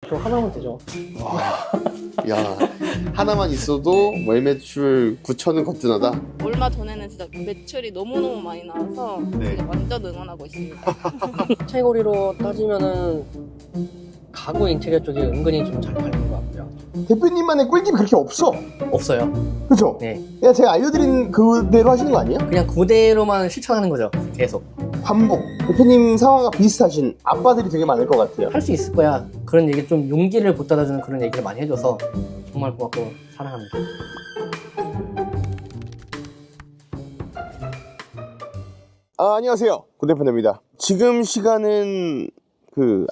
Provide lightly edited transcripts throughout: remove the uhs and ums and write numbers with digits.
저 하나면 되죠. 야, 하나만 있어도 월 매출 9천은 거뜬하다. 얼마 전에는 진짜 매출이 너무너무 많이 나와서 네. 지금 완전 응원하고 있습니다. 카테고리로 따지면은 가구 인테리어 쪽이 은근히 좀 잘 팔리는 것 같고요. 대표님만의 꿀팁이 그렇게 없어. 없어요. 그렇죠? 네. 그냥 제가 알려드린 그대로 하시는 거 아니에요? 그냥 그대로만 실천하는 거죠. 계속. 반복. 대표님 상황과 비슷하신 아빠들이 되게 많을 것 같아요. 할 수 있을 거야. 그런 얘기 좀 용기를 북돋아주는 그런 얘기를 많이 해줘서 정말 고맙고 사랑합니다. 안녕하세요. 고대표입니다. 지금 시간은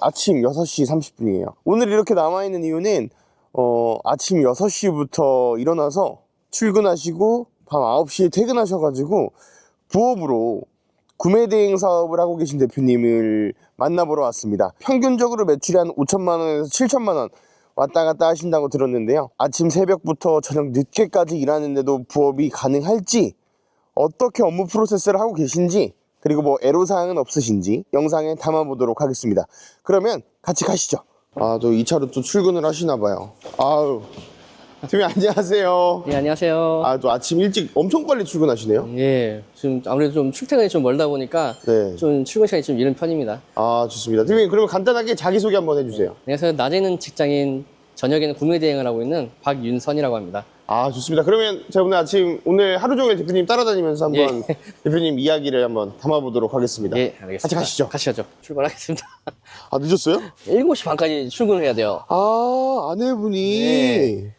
아침 6시 30분이에요. 오늘 이렇게 남아있는 이유는 아침 6시부터 일어나서 출근하시고 밤 9시에 퇴근하셔가지고 부업으로 구매 대행 사업을 하고 계신 대표님을 만나보러 왔습니다. 평균적으로 매출이 한 5천만 원에서 7천만 원 왔다 갔다 하신다고 들었는데요. 아침 새벽부터 저녁 늦게까지 일하는데도 부업이 가능할지, 어떻게 업무 프로세스를 하고 계신지, 그리고 뭐 애로사항은 없으신지 영상에 담아보도록 하겠습니다. 그러면 같이 가시죠. 아, 또 2차로 또 출근을 하시나봐요. 아유, 대표님 안녕하세요. 네, 안녕하세요. 아, 또 아침 일찍 엄청 빨리 출근하시네요. 예, 지금 아무래도 좀 출퇴근이 좀 멀다 보니까 네. 좀 출근 시간이 좀 이른 편입니다. 아, 좋습니다. 대표님 그러면 간단하게 자기소개 한번 해주세요. 그래서 낮에는 직장인, 저녁에는 구매 대행을 하고 있는 박윤선이라고 합니다. 아, 좋습니다. 그러면 제가 오늘 하루 종일 대표님 따라다니면서 한번 대표님 이야기를 한번 담아보도록 하겠습니다. 예, 알겠습니다. 같이 가시죠. 가시죠. 출발하겠습니다. 아, 늦었어요? 7시 반까지 출근을 해야 돼요. 아, 아내분이. 네.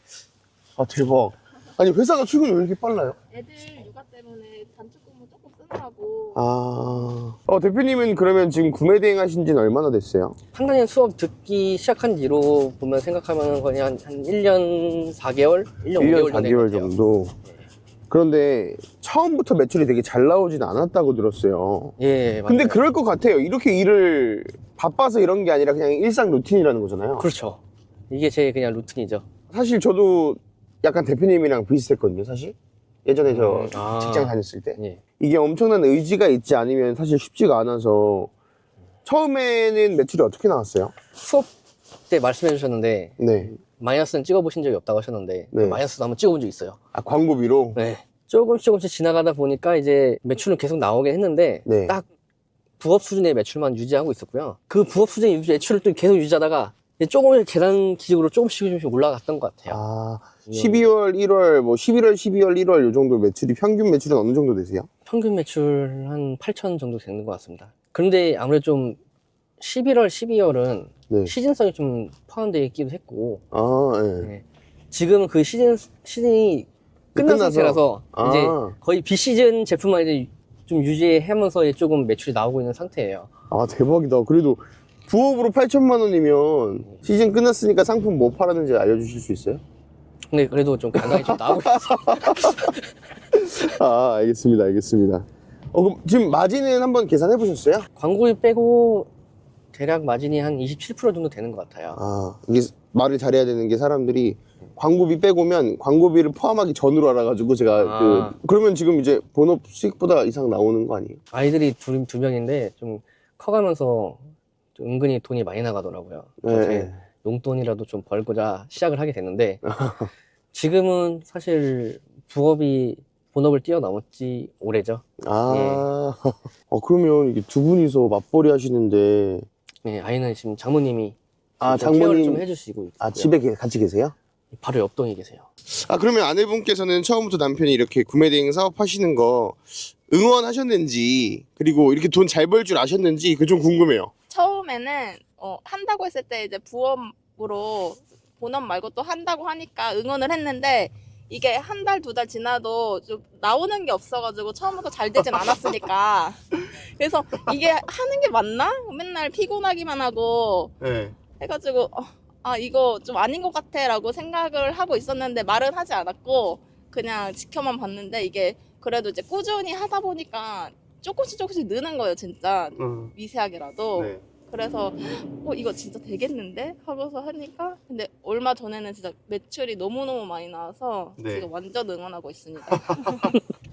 아, 대박. 아니, 회사가 출근이 왜 이렇게 빨라요? 애들 육아 때문에 단축근무 조금 쓰느라고 대표님은 그러면 지금 구매 대행 하신 지는 얼마나 됐어요? 상당히 수업 듣기 시작한 뒤로 보면 생각하면 거의 한 1년 4개월? 1년 5개월 4개월 정도. 그런데 처음부터 매출이 되게 잘 나오진 않았다고 들었어요. 예, 맞아요. 근데 그럴 것 같아요. 이렇게 일을 바빠서 이런 게 아니라 그냥 일상 루틴이라는 거잖아요. 그렇죠. 이게 제 그냥 루틴이죠. 사실 저도 약간 대표님이랑 비슷했거든요, 사실. 예전에 저 아. 직장 다녔을 때. 예. 이게 엄청난 의지가 있지 않으면 사실 쉽지가 않아서 처음에는 매출이 어떻게 나왔어요? 수업 때 말씀해 주셨는데 네. 마이너스는 찍어보신 적이 없다고 하셨는데 네. 마이너스도 한번 찍어본 적 있어요. 아, 광고비로? 네. 조금씩 지나가다 보니까 이제 매출은 계속 나오긴 했는데 네. 딱 부업 수준의 매출만 유지하고 있었고요. 그 부업 수준의 매출을 또 계속 유지하다가 조금씩 계단 기적으로 조금씩 올라갔던 것 같아요. 아, 12월, 1월, 뭐 11월, 12월, 1월 요 정도 매출이 평균 매출은 어느 정도 되세요? 평균 매출 한 8천 정도 되는 것 같습니다. 그런데 아무래도 좀 11월, 12월은 네. 시즌성이 좀 포함되어 있기도 했고, 아, 네. 네. 지금은 그 시즌이 끝난 끝나서? 상태라서 아. 이제 거의 비시즌 제품만 이제 좀 유지하면서 조금 매출이 나오고 있는 상태예요. 아, 대박이다. 그래도 부업으로 8천만 원이면 시즌 끝났으니까 상품 뭐 팔았는지 알려주실 수 있어요? 근데 그래도 좀 간간히 좀 나오고 있어요. 아, 알겠습니다. 그럼 지금 마진은 한번 계산해 보셨어요? 광고비 빼고 대략 마진이 한 27% 정도 되는 것 같아요. 아, 이게 말을 잘해야 되는 게 사람들이 광고비 빼고면 광고비를 포함하기 전으로 알아가지고 제가 그러면 지금 이제 본업 수익보다 이상 나오는 거 아니에요? 아이들이 두 명인데 좀 커가면서 좀 은근히 돈이 많이 나가더라고요. 그래서 네. 제 용돈이라도 좀 벌고자 시작을 하게 됐는데 지금은 사실 본업을 뛰어넘었지 오래죠. 아, 그러면 이게 두 분이서 맞벌이 하시는데 네, 아이는 지금 장모님이 아, 좀 케어를 장모님 좀 해주시고 있고요. 아, 집에 같이 계세요? 바로 옆 동에 계세요. 아, 그러면 아내분께서는 처음부터 남편이 이렇게 구매 대행 사업 하시는 거 응원하셨는지, 그리고 이렇게 돈 잘 벌 줄 아셨는지 그게 좀 궁금해요. 처음에는 한다고 했을 때 이제 부업으로 본업 말고 또 한다고 하니까 응원을 했는데 이게 한 달, 2달 지나도 좀 나오는 게 없어가지고 처음부터 잘 되진 않았으니까 그래서 이게 하는 게 맞나? 맨날 피곤하기만 하고 네. 해가지고 이거 좀 아닌 것 같아 라고 생각을 하고 있었는데 말은 하지 않았고 그냥 지켜만 봤는데 이게 그래도 이제 꾸준히 하다 보니까 조금씩 느는 거예요, 진짜. 미세하게라도. 네. 그래서 이거 진짜 되겠는데? 하고서 하니까 근데 얼마 전에는 진짜 매출이 너무너무 많이 나와서 네. 지금 완전 응원하고 있습니다.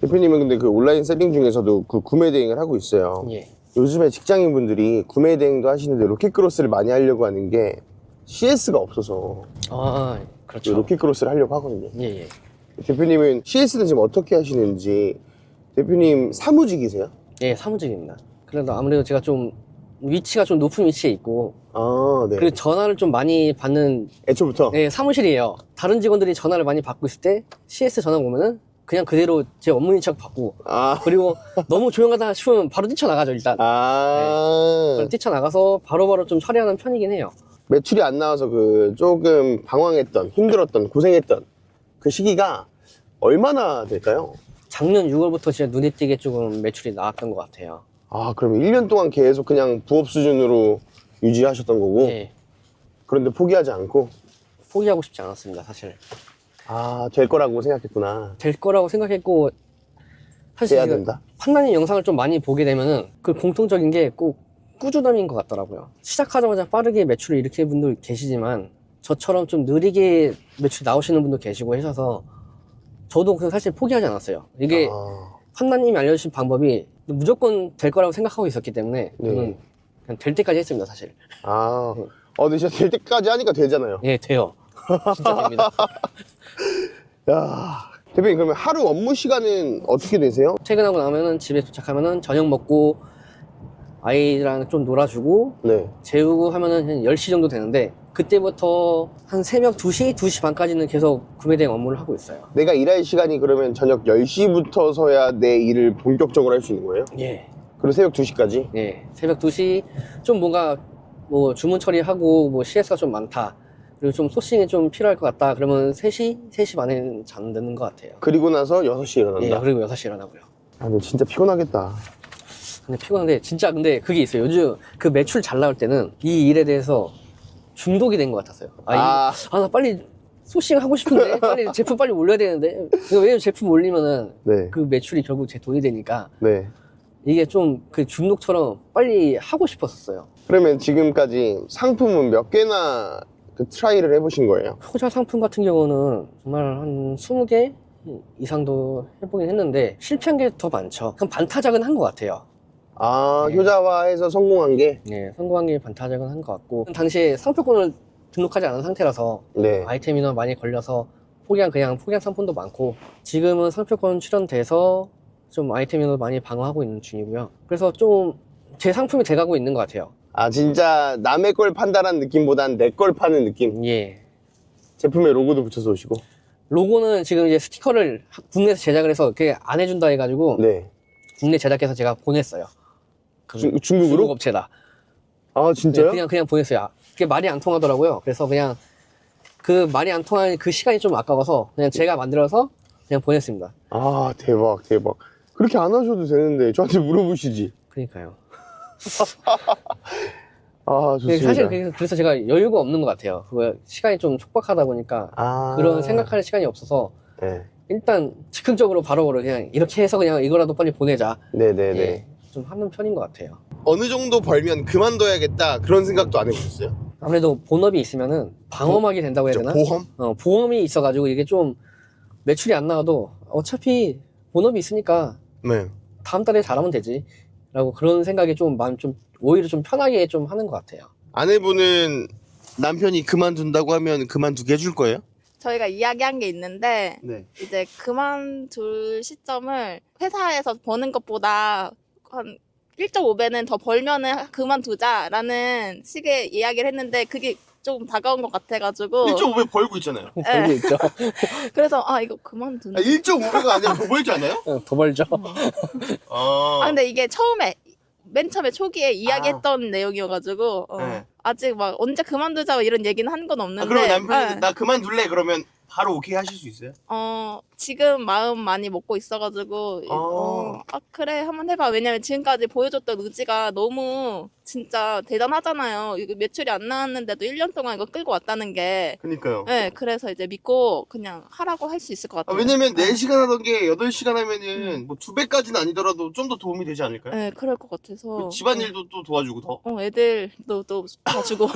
대표님은 근데 그 온라인 세팅 중에서도 그 구매 대행을 하고 있어요. 예. 요즘에 직장인분들이 구매 대행도 하시는데 로켓크로스를 많이 하려고 하는 게 CS가 없어서 아, 그렇죠. 로켓크로스를 하려고 하거든요. 예, 예. 대표님은 CS는 지금 어떻게 하시는지. 대표님 사무직이세요? 예, 사무직입니다. 그래도 아무래도 제가 좀 위치가 좀 높은 위치에 있고, 아, 네. 그리고 전화를 좀 많이 받는 애초부터? 예, 사무실이에요. 다른 직원들이 전화를 많이 받고 있을 때 CS 전화 오면은 그냥 그대로 제 업무인 척 받고, 아, 그리고 너무 조용하다 싶으면 바로 뛰쳐나가죠, 일단. 아. 뛰쳐나가서 바로바로 좀 처리하는 편이긴 해요. 매출이 안 나와서 그 조금 방황했던, 힘들었던, 고생했던 그 시기가 얼마나 될까요? 작년 6월부터 진짜 눈에 띄게 조금 매출이 나왔던 것 같아요. 아, 그러면 1년 동안 계속 그냥 부업 수준으로 유지하셨던 거고, 예, 그런데 포기하지 않고, 포기하고 싶지 않았습니다, 사실. 아, 될 거라고 생각했구나. 될 거라고 생각했고, 사실 돼야 제가 된다. 판단님 영상을 좀 많이 보게 되면은 그 공통적인 게 꼭 꾸준함인 것 같더라고요. 시작하자마자 빠르게 매출을 일으키는 분도 계시지만 저처럼 좀 느리게 매출이 나오시는 분도 계시고 하셔서 저도 그 사실 포기하지 않았어요. 이게 아, 판단님이 알려주신 방법이 무조건 될 거라고 생각하고 있었기 때문에 네. 저는 그냥 될 때까지 했습니다, 사실. 아, 근데 진짜 될 때까지 하니까 되잖아요. 예, 돼요. 진짜 됩니다. 야, 대표님, 그러면 하루 업무 시간은 어떻게 되세요? 퇴근하고 나면은 집에 도착하면은 저녁 먹고 아이랑 좀 놀아주고 네. 재우고 하면은 한 10시 정도 되는데 그때부터 한 새벽 2시, 2시 반까지는 계속 구매 대행 업무를 하고 있어요. 내가 일할 시간이 그러면 저녁 10시부터서야 내 일을 본격적으로 할 수 있는 거예요? 예. 그리고 새벽 2시까지? 예. 새벽 2시 좀 뭔가 뭐 주문 처리하고 뭐 CS가 좀 많다. 그리고 좀 소싱이 좀 필요할 것 같다. 그러면 3시, 3시 반에는 잠드는 것 같아요. 그리고 나서 6시에 일어난다? 예. 그리고 6시 일어나고요. 아, 근데 진짜 피곤하겠다. 근데 피곤한데 진짜 근데 그게 있어요. 요즘 그 매출 잘 나올 때는 이 일에 대해서 중독이 된 것 같았어요. 나 빨리 소싱 하고 싶은데 빨리 제품 빨리 올려야 되는데 왜냐면 제품 올리면은 네. 그 매출이 결국 제 돈이 되니까 네. 이게 좀 그 중독처럼 빨리 하고 싶었었어요. 그러면 지금까지 상품은 몇 개나 그 트라이를 해보신 거예요? 효자 상품 같은 경우는 정말 한 20개 이상도 해보긴 했는데 실패한 게 더 많죠. 그럼 반타작은 한 것 같아요. 아, 네. 효자화해서 성공한 게? 네, 성공한 게 반타작은 한 것 같고 당시에 상표권을 등록하지 않은 상태라서 네. 아이템 인원 많이 걸려서 포기한 상품도 많고 지금은 상표권 출원돼서 좀 아이템 인원 많이 방어하고 있는 중이고요. 그래서 좀 제 상품이 돼가고 있는 것 같아요. 아, 진짜 남의 걸 판다는 느낌보단 내 걸 파는 느낌? 예. 제품에 로고도 붙여서 오시고? 로고는 지금 이제 스티커를 국내에서 제작을 해서 그게 안 해준다 해가지고 네. 국내 제작해서 제가 보냈어요. 그 중국으로? 중국 업체다. 아, 진짜요? 그냥 보냈어요. 그게 말이 안 통하더라고요. 그래서 그냥 그 말이 안 통하는 그 시간이 좀 아까워서 그냥 제가 만들어서 그냥 보냈습니다. 아, 대박, 대박. 그렇게 안 하셔도 되는데 저한테 물어보시지. 그러니까요. 아, 좋습니다. 사실 그래서 제가 여유가 없는 것 같아요. 시간이 좀 촉박하다 보니까 아, 그런 생각할 시간이 없어서 네. 일단 즉흥적으로 바로바로 그냥 이렇게 해서 그냥 이거라도 빨리 보내자. 네네네. 예, 좀 하는 편인 것 같아요. 어느 정도 벌면 그만둬야겠다 그런 생각도 안 해보셨어요? 아무래도 본업이 있으면은 방어막이 된다고 해야 되나? 보험? 보험이 있어가지고 이게 좀 매출이 안 나와도 어차피 본업이 있으니까 네. 다음 달에 잘하면 되지. 라고 그런 생각이 좀 오히려 좀 편하게 좀 하는 것 같아요. 아내분은 남편이 그만둔다고 하면 그만두게 해줄 거예요? 저희가 이야기한 게 있는데 네. 이제 그만둘 시점을 회사에서 버는 것보다 한 1.5배는 더 벌면은 그만두자라는 식의 이야기를 했는데 그게 조금 다가온 것 같아가지고 1.5배 벌고 있잖아요. 벌고 있죠. 그래서 이거 그만두는 1.5배가 아니라 더 벌지 않아요? 더 벌죠. 근데 이게 맨 처음에 초기에 이야기했던 내용이어가지고 네. 아직 막 언제 그만두자 이런 얘기는 한 건 없는데 그러면 남편이 네. 나 그만둘래 그러면 바로 오케이 하실 수 있어요? 지금 마음 많이 먹고 있어가지고 그래 한번 해봐. 왜냐면 지금까지 보여줬던 의지가 너무 진짜 대단하잖아요. 이거 매출이 안 나왔는데도 1년 동안 이거 끌고 왔다는 게. 그니까요. 네, 그래서 이제 믿고 그냥 하라고 할 수 있을 것 같아요. 왜냐면 4시간 하던 게 8시간 하면은 뭐 2배까지는 아니더라도 좀 더 도움이 되지 않을까요? 네, 그럴 것 같아서. 집안일도 또 도와주고 더. 애들도 또 봐주고.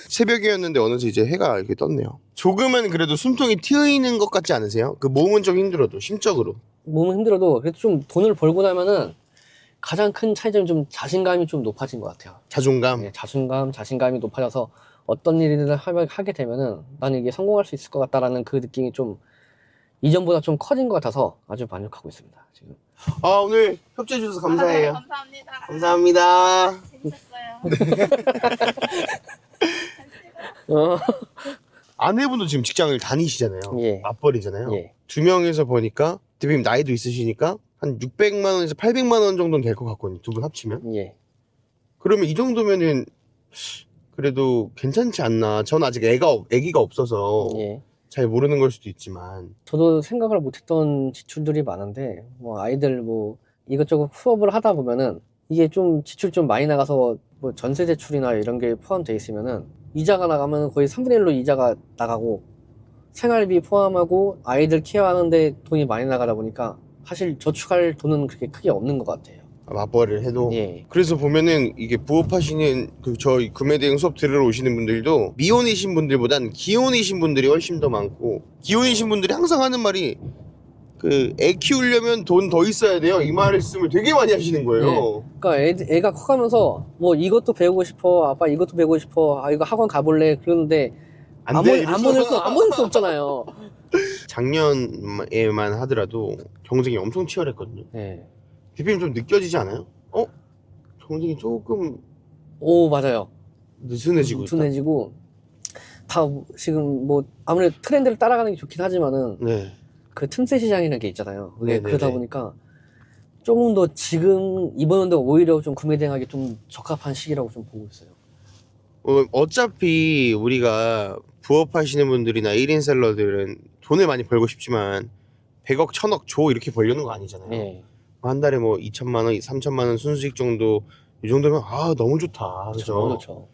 새벽이었는데 어느새 이제 해가 이렇게 떴네요. 조금은 그래도 숨통이 트이는 것 같지 않으세요? 그 몸은 좀 힘들어도 심적으로. 몸은 힘들어도 그래도 좀 돈을 벌고 나면은 가장 큰 차이점이 좀 자신감이 좀 높아진 것 같아요. 자존감. 네, 자신감이 높아져서 어떤 일을 하게 되면은 나는 이게 성공할 수 있을 것 같다라는 그 느낌이 좀 이전보다 좀 커진 것 같아서 아주 만족하고 있습니다. 지금. 오늘 협조해 주셔서 감사해요. 감사합니다. 감사합니다. 재밌었어요. 아내분도 지금 직장을 다니시잖아요. 예. 맞벌이잖아요. 예. 두 명에서 보니까 대표님 나이도 있으시니까 한 600만 원에서 800만 원 정도는 될 것 같거든요. 두 분 합치면. 예. 그러면 이 정도면은 그래도 괜찮지 않나. 전 아직 애기가 없어서 예. 잘 모르는 걸 수도 있지만. 저도 생각을 못했던 지출들이 많은데 뭐 아이들 뭐 이것저것 수업을 하다 보면은 이게 좀 지출 좀 많이 나가서 뭐 전세 대출이나 이런 게 포함되어 있으면은 이자가 나가면 거의 3분의 1로 이자가 나가고 생활비 포함하고 아이들 케어하는데 돈이 많이 나가다 보니까 사실 저축할 돈은 그렇게 크게 없는 것 같아요. 맞벌이를 해도. 예. 그래서 보면은 이게 부업하시는 저희 구매대행 수업 들으러 오시는 분들도 미혼이신 분들보단 기혼이신 분들이 훨씬 더 많고, 기혼이신 분들이 항상 하는 말이 애 키우려면 돈 더 있어야 돼요. 이 말씀을 되게 많이 하시는 거예요. 그러니까 애가 커가면서 뭐 이것도 배우고 싶어, 아빠 이것도 배우고 싶어, 이거 학원 가볼래 그러는데 안 보낼 수 없잖아요. 작년에만 하더라도 경쟁이 엄청 치열했거든요. 네. 대표님 좀 느껴지지 않아요? 경쟁이 조금 오, 맞아요. 느슨해지고 있다. 둔해지고 다 지금 뭐 아무래도 트렌드를 따라가는 게 좋긴 하지만은 네. 그 틈새 시장이라는 게 있잖아요. 네네네. 그러다 보니까 조금 더 지금 이번 연도가 오히려 좀 구매 대행하기 좀 적합한 시기라고 좀 보고 있어요. 어차피 우리가 부업하시는 분들이나 1인 셀러들은 돈을 많이 벌고 싶지만 100억, 1000억, 조 이렇게 벌려는 거 아니잖아요. 네. 한 달에 뭐 2천만 원, 3천만 원 순수익 정도, 이 정도면 너무 좋다. 그죠? 너무 좋죠.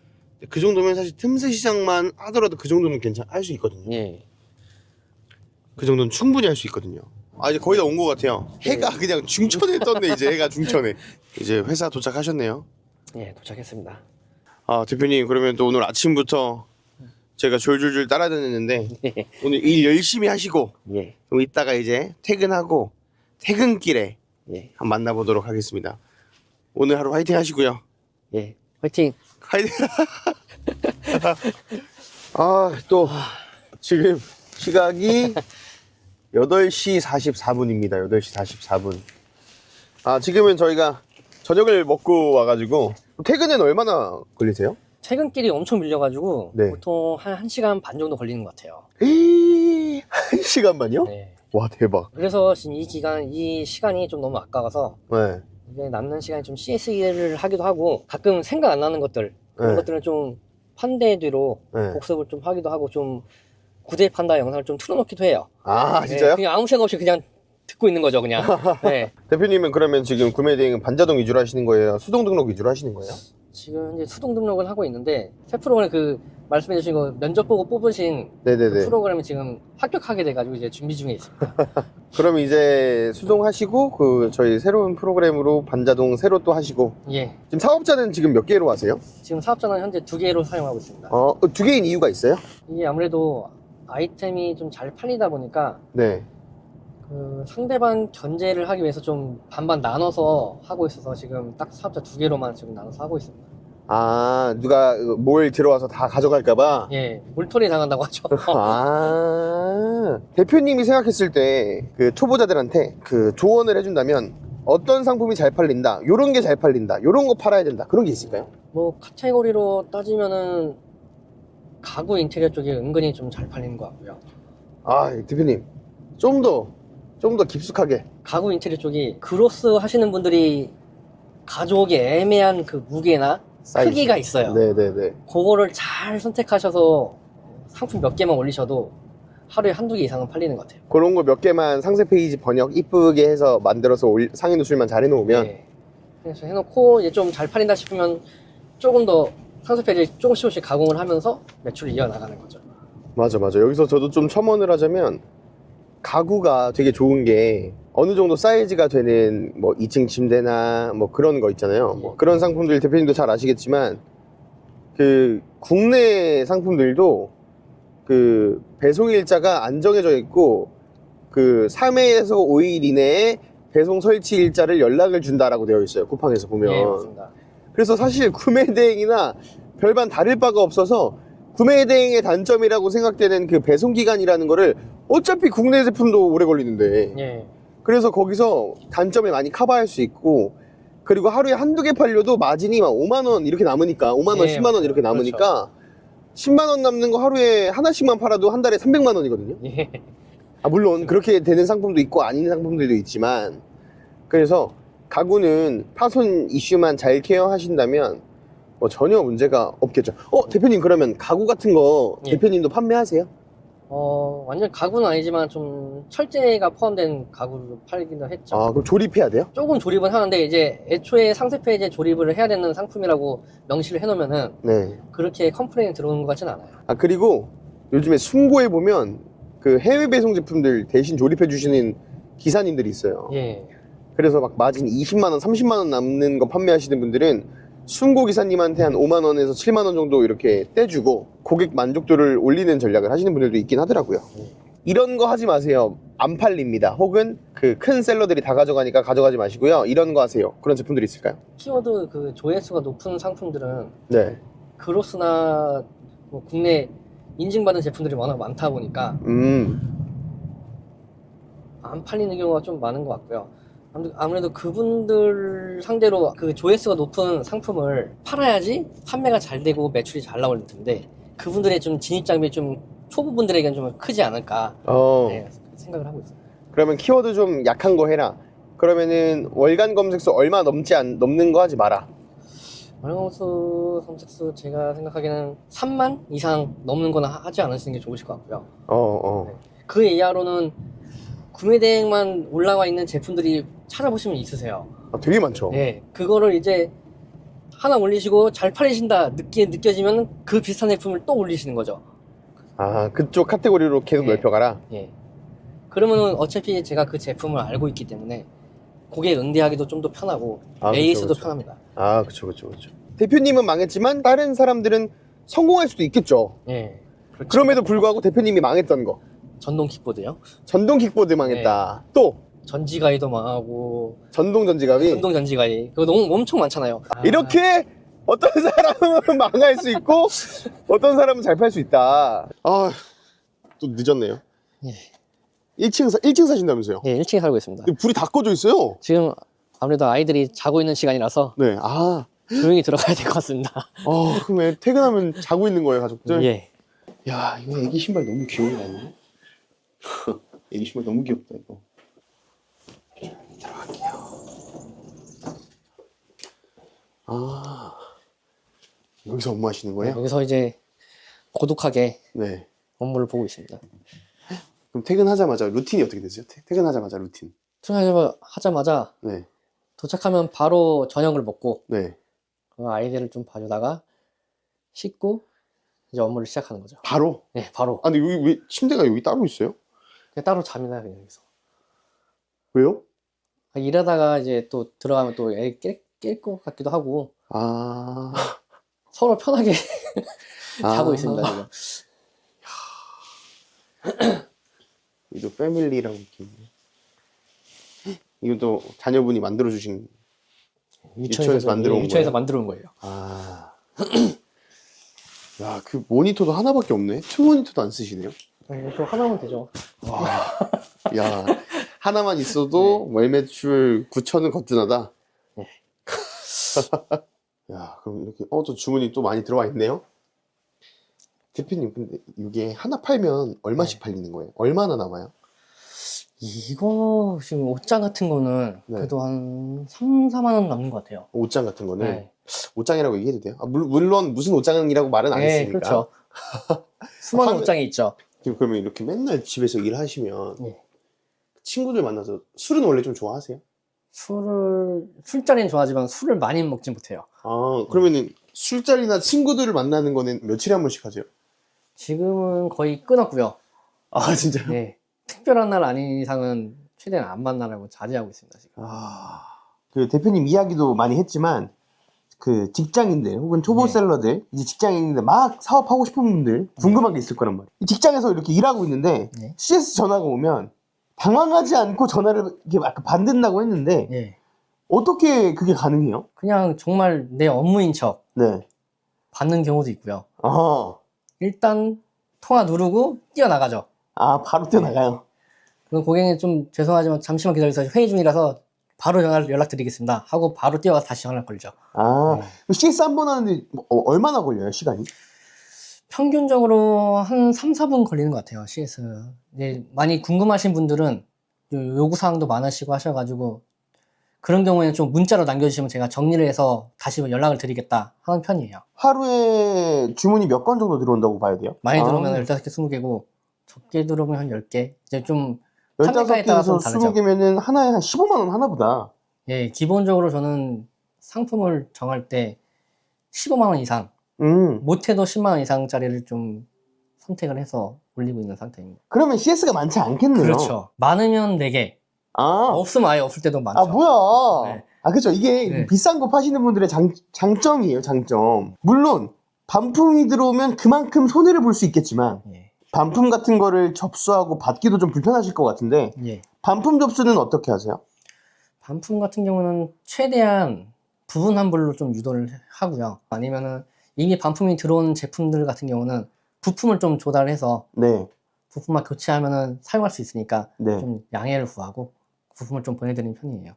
그 정도면 사실 틈새 시장만 하더라도 그 정도는 할 수 있거든요. 예. 그 정도는 충분히 할 수 있거든요. 이제 거의 다 온 것 같아요. 해가 그냥 중천에 떴네. 이제 해가 중천에. 이제 회사 도착하셨네요. 예, 도착했습니다. 대표님, 그러면 또 오늘 아침부터 제가 졸졸졸 따라다녔는데 예. 오늘 일 열심히 하시고 예. 좀 이따가 이제 퇴근하고 퇴근길에 예. 한번 만나보도록 하겠습니다. 오늘 하루 화이팅 하시고요. 예. 화이팅! 화이팅! 또 지금 시각이 8시 44분입니다. 8시 44분. 지금은 저희가 저녁을 먹고 와가지고 퇴근은 얼마나 걸리세요? 퇴근길이 엄청 밀려가지고 네. 보통 한 1시간 반 정도 걸리는 것 같아요. 1시간 반이요? 네. 와, 대박. 그래서 지금 이 시간이 좀 너무 아까워서 네. 이게 남는 시간에 좀 CS를 하기도 하고 가끔 생각 안 나는 것들 그런 네. 것들은 좀 판대 뒤로 네. 복습을 좀 하기도 하고 좀 구대 판다 영상을 좀 틀어놓기도 해요. 진짜요? 네, 그냥 아무 생각 없이 그냥 듣고 있는 거죠, 그냥. 네. 대표님은 그러면 지금 구매 대행은 반자동 위주로 하시는 거예요? 수동 등록 위주로 하시는 거예요? 지금 이제 수동 등록을 하고 있는데 새 프로그램 말씀해 주신 거 면접 보고 뽑으신 네네네. 그 프로그램이 지금 합격하게 돼가지고 이제 준비 중에 있습니다. 그럼 이제 수동 하시고 저희 새로운 프로그램으로 반자동 새로 또 하시고 예. 지금 사업자는 지금 몇 개로 하세요? 지금 사업자는 현재 2개로 사용하고 있습니다. 2개인 이유가 있어요? 이게 아무래도 아이템이 좀 잘 팔리다 보니까 네. 그 상대방 견제를 하기 위해서 좀 반반 나눠서 하고 있어서 지금 딱 사업자 2개로만 지금 나눠서 하고 있습니다. 누가 뭘 들어와서 다 가져갈까봐? 예, 물토리 당한다고 하죠. 대표님이 생각했을 때 그 초보자들한테 그 조언을 해준다면 어떤 상품이 잘 팔린다, 요런 게 잘 팔린다, 요런 거 팔아야 된다, 그런 게 있을까요? 뭐 카테고리로 따지면은 가구 인테리어 쪽이 은근히 좀 잘 팔리는 것 같고요. 대표님 좀 더 깊숙하게. 가구 인테리어 쪽이 그로스 하시는 분들이 가져오기 애매한 그 무게나 사이즈. 크기가 있어요. 네네네. 그거를 잘 선택하셔서 상품 몇 개만 올리셔도 하루에 한두 개 이상은 팔리는 것 같아요. 그런 거 몇 개만 상세 페이지 번역 이쁘게 해서 만들어서 상위 노출만 잘 해놓으면. 네. 그래서 해놓고 이제 좀 잘 팔린다 싶으면 조금 더 상세 페이지 조금씩 가공을 하면서 매출을 이어나가는 거죠. 맞아. 여기서 저도 좀 첨언을 하자면 가구가 되게 좋은 게 어느 정도 사이즈가 되는 뭐 2층 침대나 뭐 그런 거 있잖아요. 뭐 그런 상품들 대표님도 잘 아시겠지만 그 국내 상품들도 그 배송 일자가 안 정해져 있고 그 3회에서 5일 이내에 배송 설치 일자를 연락을 준다라고 되어 있어요. 쿠팡에서 보면. 예, 맞습니다. 그래서 사실 구매 대행이나 별반 다를 바가 없어서 구매 대행의 단점이라고 생각되는 그 배송 기간이라는 거를 어차피 국내 제품도 오래 걸리는데 예. 그래서 거기서 단점을 많이 커버할 수 있고 그리고 하루에 한두 개 팔려도 마진이 막 5만 원 이렇게 남으니까 5만 원, 예, 10만 원 이렇게 맞아요. 남으니까 10만 원 남는 거 하루에 하나씩만 팔아도 한 달에 300만 원이거든요. 예. 아, 물론 그렇게 되는 상품도 있고 아닌 상품들도 있지만 그래서 가구는 파손 이슈만 잘 케어하신다면 뭐 전혀 문제가 없겠죠. 대표님 그러면 가구 같은 거 예. 대표님도 판매하세요? 완전 가구는 아니지만 좀 철제가 포함된 가구를 팔기도 했죠. 아, 그럼 조립해야 돼요? 조금 조립은 하는데 이제 애초에 상세 페이지에 조립을 해야 되는 상품이라고 명시를 해놓으면은 네. 그렇게 컴플레인 들어오는 것 같진 않아요. 아, 그리고 요즘에 숨고에 보면 그 해외 배송 제품들 대신 조립해 주시는 기사님들이 있어요. 예. 그래서 막 마진 20만 원, 30만 원 남는 거 판매하시는 분들은 순고 기사님한테 한 5만 원에서 7만 원 정도 이렇게 떼주고 고객 만족도를 올리는 전략을 하시는 분들도 있긴 하더라고요. 이런 거 하지 마세요. 안 팔립니다. 혹은 그 큰 셀러들이 다 가져가니까 가져가지 마시고요. 이런 거 하세요. 그런 제품들이 있을까요? 키워드 그 조회수가 높은 상품들은 네. 그로스나 뭐 국내 인증받은 제품들이 워낙 많다 보니까 안 팔리는 경우가 좀 많은 것 같고요. 아무래도 그분들 상대로 그 조회수가 높은 상품을 팔아야지 판매가 잘 되고 매출이 잘 나올 텐데 그분들의 좀 진입장벽이 좀 초보분들에게는 좀 크지 않을까 네, 생각을 하고 있어요. 그러면 키워드 좀 약한 거 해라. 그러면은 월간 검색수 얼마 넘는 거 하지 마라. 월광수 검색수 제가 생각하기에는 3만 이상 넘는 거나 하지 않으시는 게 좋으실 것 같고요. 그 이하로는 구매 대행만 올라와 있는 제품들이 찾아보시면 있으세요. 아, 되게 많죠. 네, 그거를 이제 하나 올리시고 잘 팔리신다 느껴지면 그 비슷한 제품을 또 올리시는 거죠. 아, 그쪽 카테고리로 계속 예. 넓혀가라. 예. 그러면은 어차피 제가 그 제품을 알고 있기 때문에 고객 응대하기도 좀 더 편하고 AS도 그쵸. 편합니다. 아, 그쵸. 대표님은 망했지만 다른 사람들은 성공할 수도 있겠죠. 예. 그렇죠. 그럼에도 불구하고 대표님이 망했던 거. 전동 킥보드요. 전동 킥보드 망했다. 또 전지가이도 망하고 전동 전지갑이. 전동 전지가이 그거 너무 엄청 많잖아요. 이렇게 어떤 사람은 망할 수 있고 어떤 사람은 잘 팔 수 있다. 아, 또 늦었네요. 예. 1층 사신다면서요? 예, 1층에 살고 있습니다. 불이 다 꺼져 있어요. 지금 아무래도 아이들이 자고 있는 시간이라서 네. 조용히 들어가야 될 것 같습니다. 그럼 퇴근하면 자고 있는 거예요, 가족들? 예. 야, 이거 애기 신발 너무 귀여운 거 아니에요? 애기 신발 너무 귀엽다, 이거. 들어갈게요. 여기서 업무하시는 거예요? 여기서 이제 고독하게 네. 업무를 보고 있습니다. 그럼 퇴근하자마자 루틴이 어떻게 되세요? 퇴근하자마자 루틴. 하자마자 네. 도착하면 바로 저녁을 먹고 네. 아이들을 좀 봐주다가 씻고 이제 업무를 시작하는 거죠. 바로? 네, 바로. 근데 여기 왜 침대가 여기 따로 있어요? 그냥 따로 잡니다, 그냥 여기서. 왜요? 일하다가 이제 또 들어가면 또 애 깰 것 같기도 하고 서로 편하게 자고 있습니다, 지금. 이거 패밀리라고 이렇게 있네. 이것도 자녀분이 만들어주신 유치원에서 만들어 온 유치원에서 거예요? 만들어 온 거예요. 야, 그 모니터도 하나밖에 없네. 투 모니터도 안 쓰시네요. 저 하나면 되죠. 야, 하나만 있어도 월 매출 9천은 거뜬하다. 네. 야, 그럼 이렇게 또 주문이 또 많이 들어와 있네요. 대표님, 근데 이게 하나 팔면 얼마씩 팔리는 거예요? 얼마나 남아요? 이거 지금 옷장 같은 거는 네. 그래도 한 3, 4만 원 남는 것 같아요. 옷장 같은 거는 네. 옷장이라고 얘기해도 돼요? 물론 무슨 옷장이라고 말은 안 네, 했으니까. 그렇죠. 수많은 하면- 옷장이 있죠. 그러면 이렇게 맨날 집에서 일하시면 네. 친구들 만나서 술은 원래 좀 좋아하세요? 술자리는 좋아하지만 술을 많이 먹진 못해요. 그러면은 술자리나 친구들을 만나는 거는 며칠에 한 번씩 하세요? 지금은 거의 끊었고요. 진짜요? 네. 특별한 날 아닌 이상은 최대한 안 만나라고 자제하고 있습니다, 지금. 그 대표님 이야기도 많이 했지만 그 직장인들 혹은 초보 네. 셀러들 이제 직장인인데 막 사업하고 싶은 분들 궁금한 게 있을 거란 말이에요. 직장에서 이렇게 일하고 있는데 네. CS 전화가 오면 당황하지 않고 전화를 이렇게 막 받는다고 했는데 예. 어떻게 그게 가능해요? 그냥 정말 내 업무인 척 네. 받는 경우도 있고요. 아, 일단 통화 누르고 뛰어나가죠. 바로 뛰어나가요. 그럼 고객님 좀 죄송하지만 잠시만 기다려주세요. 회의 중이라서 바로 연락드리겠습니다. 하고 바로 뛰어가서 다시 전화 걸죠. 그럼 CS 한 번 하는데 얼마나 걸려요, 시간이? 평균적으로 한 3, 4분 걸리는 것 같아요, CS. 네, 많이 궁금하신 분들은 요구사항도 많으시고 하셔가지고 그런 경우에는 좀 문자로 남겨주시면 제가 정리를 해서 다시 연락을 드리겠다 하는 편이에요. 하루에 주문이 몇 건 정도 들어온다고 봐야 돼요? 많이 들어오면 15개, 20개고 적게 들어오면 한 10개. 이제 좀 판매가에 15개에서 따라서 다르죠. 20개면은 하나에 한 15만 원 하나 보다. 예, 기본적으로 저는 상품을 정할 때 15만 원 이상, 못해도 10만 원 이상짜리를 좀 선택을 해서 올리고 있는 상태입니다. 그러면 CS가 많지 않겠네요. 그렇죠. 많으면 4개, 없으면 아예 없을 때도 많죠. 뭐야. 네. 그렇죠. 이게 네. 비싼 거 파시는 분들의 장점이에요, 장점. 물론, 반품이 들어오면 그만큼 손해를 볼 수 있겠지만, 예. 반품 같은 거를 접수하고 받기도 좀 불편하실 것 같은데, 예. 반품 접수는 어떻게 하세요? 반품 같은 경우는 최대한 부분 환불로 좀 유도를 하고요. 아니면은 이미 반품이 들어온 제품들 같은 경우는 부품을 좀 조달해서 네. 부품만 교체하면은 사용할 수 있으니까 네. 좀 양해를 구하고 부품을 좀 보내드리는 편이에요.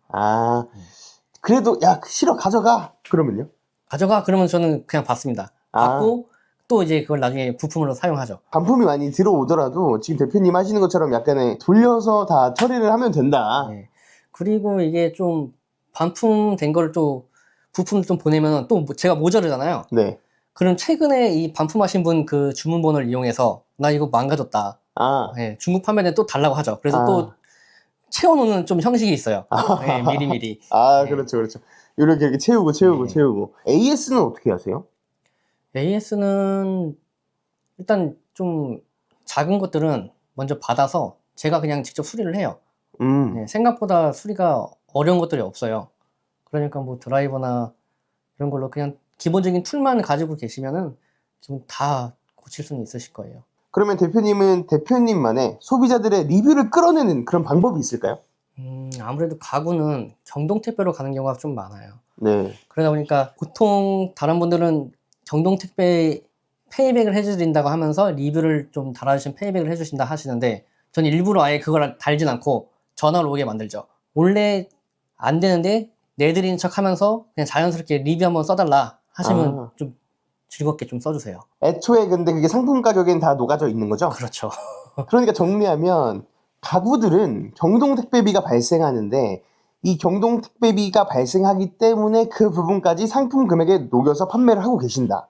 그래도, 야, 싫어, 가져가. 그러면요? 가져가? 그러면 저는 그냥 받습니다. 받고 또 이제 그걸 나중에 부품으로 사용하죠. 반품이 많이 들어오더라도 지금 대표님 하시는 것처럼 약간의 돌려서 다 처리를 하면 된다. 네. 그리고 이게 좀 반품된 거를 또 부품을 좀 보내면 또 제가 모자르잖아요. 네. 그럼 최근에 이 반품하신 분 그 주문번호를 이용해서 나 이거 망가졌다. 네, 중국 판매는 또 달라고 하죠. 그래서 또 채워놓는 좀 형식이 있어요. 네, 미리미리. 네. 그렇죠, 그렇죠. 이렇게 채우고. AS는 어떻게 하세요? AS는 일단 좀 작은 것들은 먼저 받아서 제가 그냥 직접 수리를 해요. 네, 생각보다 수리가 어려운 것들이 없어요. 그러니까 뭐 드라이버나 이런 걸로 그냥 기본적인 툴만 가지고 계시면은 지금 다 고칠 수는 있으실 거예요. 그러면 대표님은 대표님만의 소비자들의 리뷰를 끌어내는 그런 방법이 있을까요? 아무래도 가구는 경동택배로 가는 경우가 좀 많아요. 네. 그러다 보니까 보통 다른 분들은 경동택배 페이백을 해주신다고 하면서 리뷰를 좀 달아주신 페이백을 해주신다 하시는데 저는 일부러 아예 그걸 달진 않고 전화로 오게 만들죠. 원래 안 되는데 내드리는 척 하면서 그냥 자연스럽게 리뷰 한번 써달라 하시면 좀 즐겁게 좀 써주세요. 애초에 근데 그게 상품 가격엔 다 녹아져 있는 거죠? 그렇죠. 그러니까 정리하면 가구들은 경동택배비가 발생하는데 이 경동택배비가 발생하기 때문에 그 부분까지 상품 금액에 녹여서 판매를 하고 계신다.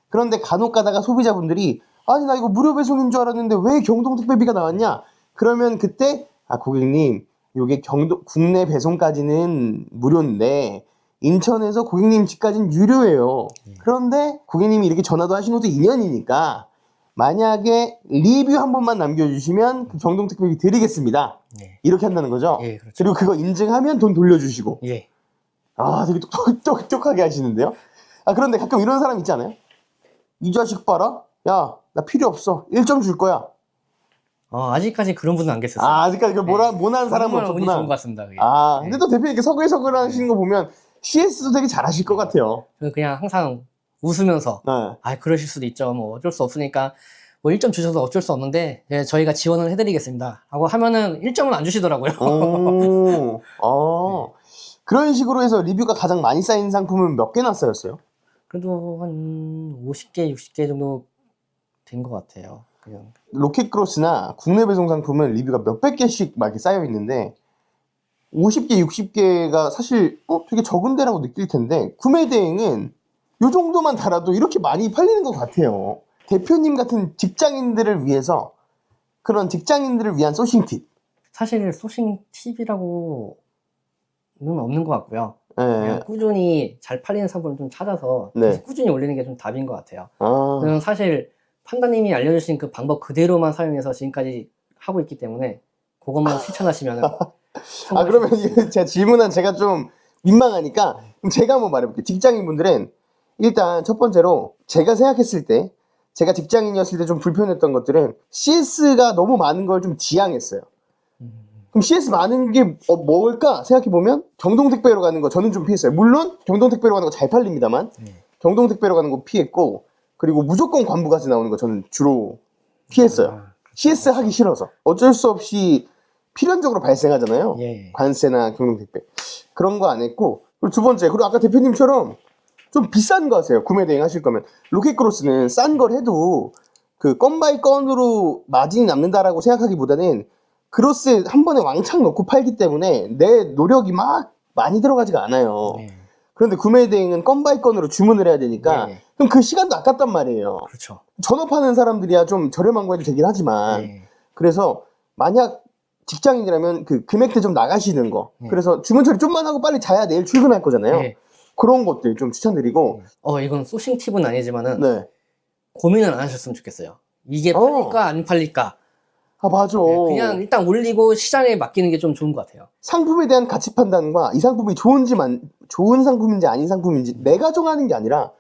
그런데 간혹 가다가 소비자분들이 아니 나 이거 무료 배송인 줄 알았는데 왜 경동택배비가 나왔냐? 그러면 그때 고객님 요게 국내 배송까지는 무료인데 인천에서 고객님 집까지는 유료예요. 그런데 고객님이 이렇게 전화도 하신 것도 인연이니까 만약에 리뷰 한 번만 남겨주시면 그 경동택배비 드리겠습니다. 이렇게 한다는 거죠. 그렇죠. 그리고 그거 인증하면 돈 돌려주시고. 예. 되게 똑똑하게 하시는데요. 그런데 가끔 이런 사람 있잖아요. 이 자식 봐라. 야, 나 필요 없어. 1점 줄 거야. 아직까지 그런 분은 안 계셨어요. 아직까지 모난 사람은 정말 운이 없었구나. 좋은 것 같습니다. 그게. 근데 또 대표님 이렇게 서글서글 하시는 거 보면 CS도 되게 잘하실 것 같아요. 저는 그냥 항상 웃으면서 그러실 수도 있죠. 뭐 어쩔 수 없으니까 뭐 1점 주셔도 어쩔 수 없는데 예, 저희가 지원을 해드리겠습니다 하고 하면은 1점은 안 주시더라고요. 그런 식으로 해서 리뷰가 가장 많이 쌓인 상품은 몇 개나 쌓였어요? 그래도 한 50개, 60개 정도 된 것 같아요. 그냥. 로켓크로스나 국내 배송 상품은 리뷰가 몇백 개씩 막 이렇게 쌓여 있는데 50개, 60개가 사실 되게 적은데라고 느낄 텐데 구매 대행은 이 정도만 달아도 이렇게 많이 팔리는 것 같아요. 대표님 같은 직장인들을 위해서 그런 직장인들을 위한 소싱 팁. 사실 소싱 팁이라고는 없는 것 같고요. 네. 그냥 꾸준히 잘 팔리는 상품을 좀 찾아서 계속 꾸준히 올리는 게 좀 답인 것 같아요. 저는 사실 판다님이 알려주신 그 방법 그대로만 사용해서 지금까지 하고 있기 때문에 그것만 실천하시면 그러면 제가 질문한 제가 좀 민망하니까 그럼 제가 한번 말해볼게요. 직장인분들은 일단 첫 번째로 제가 생각했을 때 제가 직장인이었을 때 좀 불편했던 것들은 CS가 너무 많은 걸 좀 지양했어요. 그럼 CS 많은 게 뭘까 생각해보면 경동택배로 가는 거 저는 좀 피했어요. 물론 경동택배로 가는 거 잘 팔립니다만 경동택배로 가는 거 피했고, 그리고 무조건 관부가서 나오는 거 저는 주로 피했어요. CS 하기 싫어서. 어쩔 수 없이 필연적으로 발생하잖아요. 예. 관세나 경동택배. 그런 거 안 했고, 그리고 두 번째, 그리고 아까 대표님처럼 좀 비싼 거 하세요. 구매 대행 하실 거면. 로켓크로스는 싼 걸 해도 그 건 바이 건으로 마진이 남는다라고 생각하기보다는 크로스 한 번에 왕창 넣고 팔기 때문에 내 노력이 막 많이 들어가지가 않아요. 네. 그런데 구매 대행은 건 바이 건으로 주문을 해야 되니까 네. 그럼 그 시간도 아깝단 말이에요. 그렇죠. 전업하는 사람들이야 좀 저렴한 거 해도 되긴 하지만 네. 그래서 만약 직장인이라면 그 금액대 좀 나가시는 거. 그래서 주문 처리 좀만 하고 빨리 자야 내일 출근할 거잖아요. 네. 그런 것들 좀 추천드리고. 이건 소싱 팁은 아니지만은 네. 고민을 안 하셨으면 좋겠어요. 이게 팔릴까 안 팔릴까. 아, 맞아. 네, 그냥 일단 올리고 시장에 맡기는 게 좀 좋은 것 같아요. 상품에 대한 가치 판단과 이 상품이 좋은 상품인지 아닌 상품인지 내가 정하는 게 아니라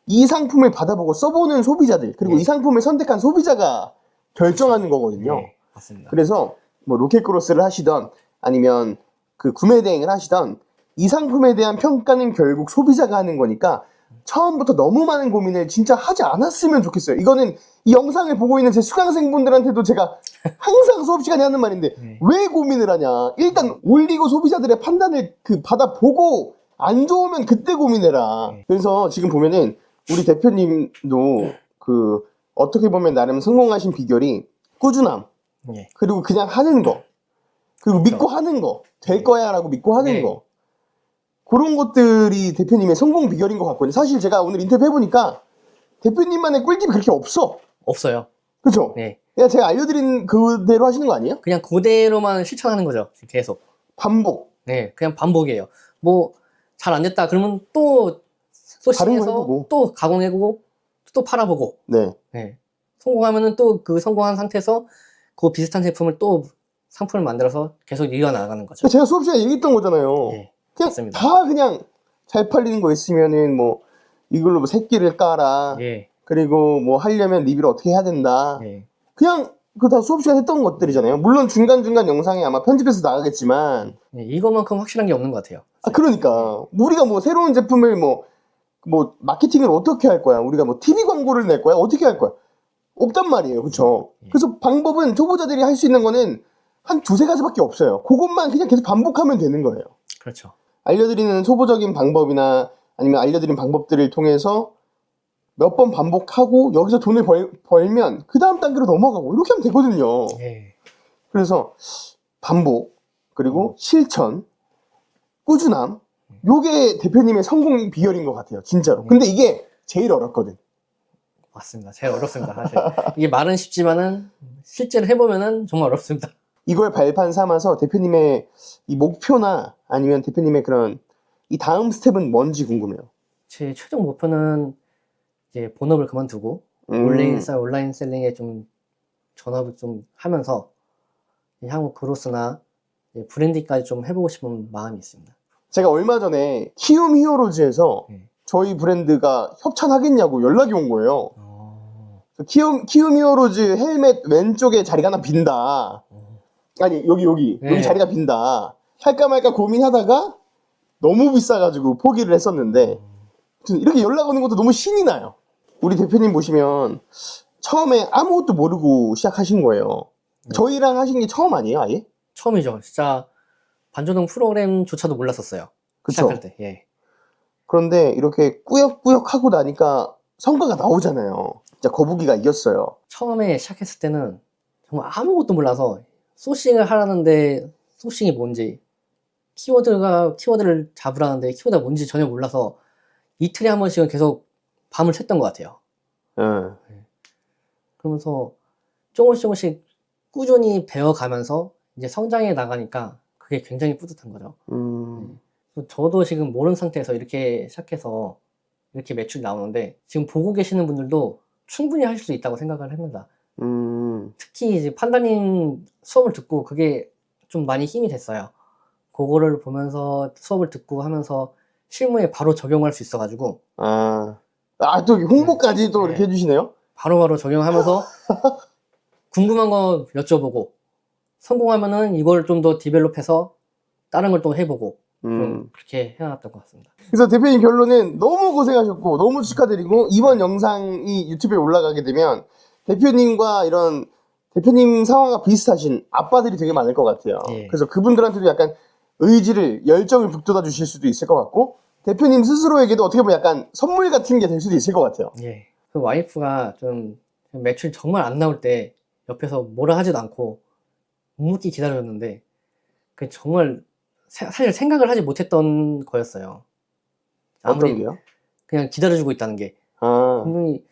이 상품을 받아보고 써보는 소비자들, 그리고 네. 이 상품을 선택한 소비자가 결정하는 거거든요. 네, 맞습니다. 그래서 뭐 로켓크로스를 하시던 아니면 그 구매 대행을 하시던 이 상품에 대한 평가는 결국 소비자가 하는 거니까 처음부터 너무 많은 고민을 진짜 하지 않았으면 좋겠어요. 이거는 이 영상을 보고 있는 제 수강생분들한테도 제가 항상 수업 시간에 하는 말인데 왜 고민을 하냐. 일단 올리고 소비자들의 판단을 받아보고 안 좋으면 그때 고민해라. 그래서 지금 보면은 우리 대표님도 어떻게 보면 나름 성공하신 비결이 꾸준함, 네. 그리고 그냥 하는 거, 그리고 믿고 하는 거, 될 거야 라고 믿고 하는 네. 거, 그런 것들이 대표님의 성공 비결인 것 같거든요. 사실 제가 오늘 인터뷰 해보니까 대표님만의 꿀팁이 그렇게 없어요. 그죠? 네. 그냥 제가 알려드린 그대로 하시는 거 아니에요? 그냥 그대로만 실천하는 거죠. 계속. 반복. 네, 그냥 반복이에요. 뭐 잘 안 됐다 그러면 또 다른 거 소싱해서 해보고. 또 가공해보고 또 팔아보고. 네. 네. 성공하면은 또 그 성공한 상태에서 그 비슷한 제품을 또 상품을 만들어서 계속 이어나가는 거죠. 제가 수업 시간에 얘기했던 거잖아요. 네, 그냥 맞습니다. 다 그냥 잘 팔리는 거 있으면은 뭐 이걸로 뭐 새끼를 깔아. 예, 그리고 뭐 하려면 리뷰를 어떻게 해야 된다. 예. 그냥 그 다 수업 시간에 했던 것들이잖아요. 물론 중간중간 영상에 아마 편집해서 나가겠지만. 예, 이거만큼 확실한 게 없는 것 같아요. 그러니까 우리가 뭐 새로운 제품을 뭐 마케팅을 어떻게 할 거야? 우리가 뭐 TV 광고를 낼 거야? 어떻게 할 거야? 없단 말이에요. 그쵸? 그래서 방법은 초보자들이 할 수 있는 거는 한 두세 가지밖에 없어요. 그것만 그냥 계속 반복하면 되는 거예요. 그렇죠. 알려드리는 초보적인 방법이나 아니면 알려드린 방법들을 통해서 몇 번 반복하고 여기서 돈을 벌면 그 다음 단계로 넘어가고 이렇게 하면 되거든요. 예. 그래서 반복, 그리고 실천, 꾸준함, 요게 대표님의 성공 비결인 것 같아요. 진짜로. 근데 이게 제일 어렵거든. 맞습니다. 제일 어렵습니다. 사실 이게 말은 쉽지만은 실제로 해보면은 정말 어렵습니다. 이걸 발판 삼아서 대표님의 이 목표나 아니면 대표님의 그런 이 다음 스텝은 뭔지 궁금해요. 제 최종 목표는 이제 본업을 그만두고 온라인 셀링에 좀 전업을 좀 하면서 향후 그로스나 브랜딩까지 좀 해보고 싶은 마음이 있습니다. 제가 얼마 전에 키움 히어로즈에서 저희 브랜드가 협찬하겠냐고 연락이 온 거예요. 키움 히어로즈 헬멧 왼쪽에 자리가 하나 빈다. 아니 여기 자리가 빈다. 할까 말까 고민하다가 너무 비싸가지고 포기를 했었는데 이렇게 연락 오는 것도 너무 신이 나요. 우리 대표님 보시면 처음에 아무것도 모르고 시작하신 거예요. 저희랑 하신 게 처음 아니에요, 아예? 처음이죠. 진짜 반조동 프로그램조차도 몰랐었어요. 그쵸? 시작할 때. 예. 그런데 이렇게 꾸역꾸역 하고 나니까 성과가 나오잖아요. 진짜 거북이가 이겼어요. 처음에 시작했을 때는 정말 아무것도 몰라서 소싱을 하라는데 소싱이 뭔지 키워드를 잡으라는데 키워드가 뭔지 전혀 몰라서 이틀에 한 번씩은 계속 밤을 샜던 것 같아요. 그러면서 조금씩 꾸준히 배워가면서 이제 성장해 나가니까 그게 굉장히 뿌듯한 거죠. 저도 지금 모르는 상태에서 이렇게 시작해서 이렇게 매출이 나오는데 지금 보고 계시는 분들도 충분히 하실 수 있다고 생각을 합니다. 특히 이제 판다님 수업을 듣고 그게 좀 많이 힘이 됐어요. 그거를 보면서 수업을 듣고 하면서 실무에 바로 적용할 수 있어가지고 또 홍보까지 또 이렇게 해주시네요? 바로바로 적용하면서 궁금한 거 여쭤보고 성공하면은 이걸 좀 더 디벨롭해서 다른 걸 또 해보고 좀 그렇게 해나갔던 것 같습니다. 그래서 대표님 결론은 너무 고생하셨고 너무 축하드리고 이번 영상이 유튜브에 올라가게 되면 대표님과 이런 대표님 상황과 비슷하신 아빠들이 되게 많을 것 같아요. 예. 그래서 그분들한테도 약간 의지를 열정을 북돋아 주실 수도 있을 것 같고 대표님 스스로에게도 어떻게 보면 약간 선물 같은 게 될 수도 있을 것 같아요. 예. 그 와이프가 좀 매출 정말 안 나올 때 옆에서 뭐라 하지도 않고 묵묵히 기다려줬는데 그 정말 사실 생각을 하지 못했던 거였어요. 아무리 어떤 게요? 그냥 기다려주고 있다는 게 아, 분명히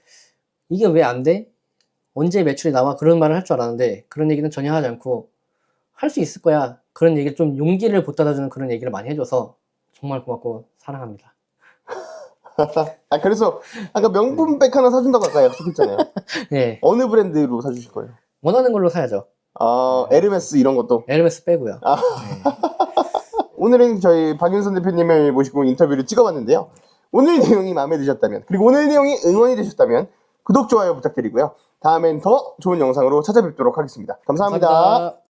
이게 왜 안 돼? 언제 매출이 나와? 그런 말을 할 줄 알았는데 그런 얘기는 전혀 하지 않고 할 수 있을 거야. 그런 얘기를 좀 용기를 보따다주는 그런 얘기를 많이 해줘서 정말 고맙고 사랑합니다. 아 그래서 아까 명품백 하나 사준다고 아까 약속했잖아요. 예. 어느 브랜드로 사주실 거예요? 원하는 걸로 사야죠. 아 에르메스 이런 것도. 에르메스 빼고요. 아. 네. 오늘은 저희 박윤선 대표님을 모시고 인터뷰를 찍어봤는데요. 오늘 내용이 마음에 드셨다면 그리고 오늘 내용이 응원이 되셨다면 구독, 좋아요 부탁드리고요. 다음엔 더 좋은 영상으로 찾아뵙도록 하겠습니다. 감사합니다. 감사합니다.